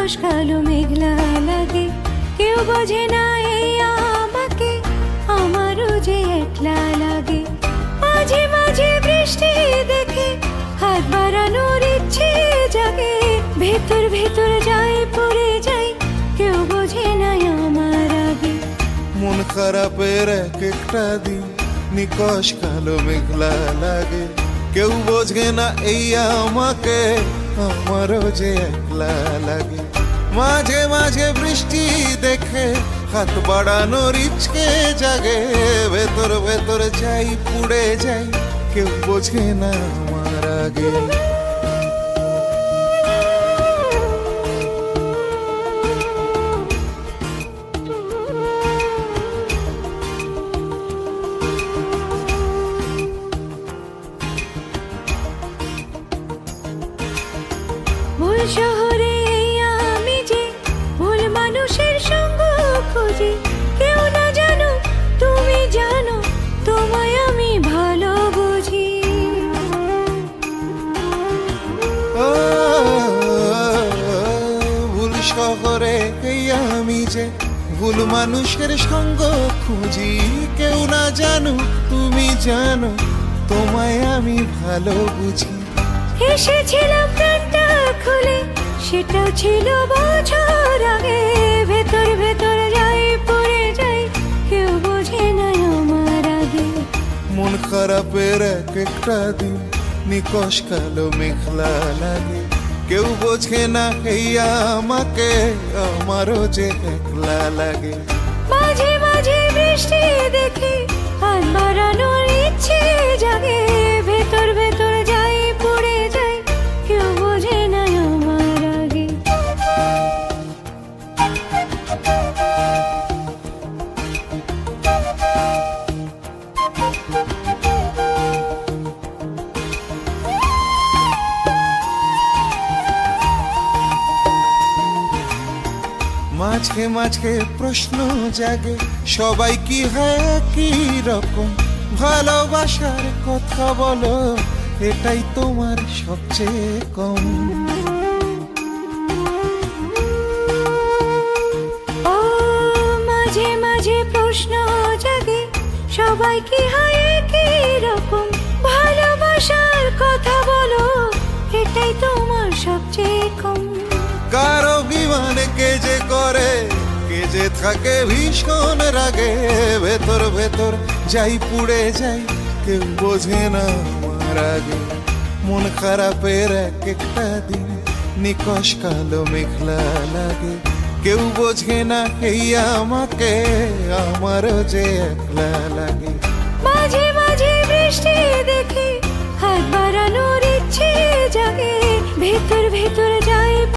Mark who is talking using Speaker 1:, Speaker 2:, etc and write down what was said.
Speaker 1: নিকষ কালো মেঘলা লাগে, কেউ বোঝে না এই আমাকে, আমারও যে একলা লাগে। মাঝে মাঝে বৃষ্টি দেখে হাত বাড়ানোর ইচ্ছে জাগে, ভেতর ভেতর যাই পড়ে যাই, কেউ বোঝে না আমার আগে।
Speaker 2: মন খারাপের এক একটা দিন নিকষ কালো মেঘলা লাগে, কেউ বোঝে না এই আমাকে, আমারও যে একলা লাগে। মাঝে মাঝে বৃষ্টি দেখে হাত বাড়ানোর ইচ্ছে জাগে, ভেতর ভেতর যাই পুড়ে যাই, কেউ বোঝে না আমার আগে।
Speaker 1: ভুল শহরে আমি যে ভুল মানুষের সঙ্গ খুঁজি, কেউ না জানো তুমি জানো, তোমায় আমি ভালো বুঝি।
Speaker 2: ভুল শহরে এই আমি যে ভুল মানুষের সঙ্গ খুঁজি, কেউ না জানো তুমি জানো, তোমায় আমি ভালো বুঝি।
Speaker 1: এসেছিলাম প্রাণটা খুলে, সেটাও ছিল বছর আগে, ভেতর ভেতর যাই পড়ে যাই, কেউ বোঝে না আমার আগে।
Speaker 2: মন খারাপের এক একটা দিন নিকষ কালো মেঘলা লাগে, কেউ বোঝে না এই আমাকে, আমারও যে একলা লাগে।
Speaker 1: মাঝে মাঝে বৃষ্টি দেখি হাত বাড়ানোর ইচ্ছে জাগে, ভেতর ভেতর যাই পড়ে যাই, কেউ বোঝে না আমার আগে।
Speaker 2: মাঝে মাঝে প্রশ্ন জাগে, সবাই কি হয় কি রকম, ভালোবাসার কথা বলো, এটাই তোমার সবচেয়ে কম।
Speaker 1: ও মাঝে মাঝে প্রশ্ন জাগে, সবাই কি হয় কি রকম, ভালোবাসার কথা বলো, এটাই তোমার সবচেয়ে কম।
Speaker 2: কারো বিমানে কে যে করে, কে যে থাকে ভীষণ রাগে, ভেতর ভেতর যাই পুড়ে যাই, কেউ বোঝে না আমার আগে। মন খারাপের এক একটা দিন নিকষ কালো মেঘলা লাগে, কেউ বোঝে না এই আমাকে, আমারও যে একলা লাগে।
Speaker 1: মাঝে মাঝে বৃষ্টি দেখি হাত বাড়ানোর ইচ্ছে জাগে, ভেতর ভেতর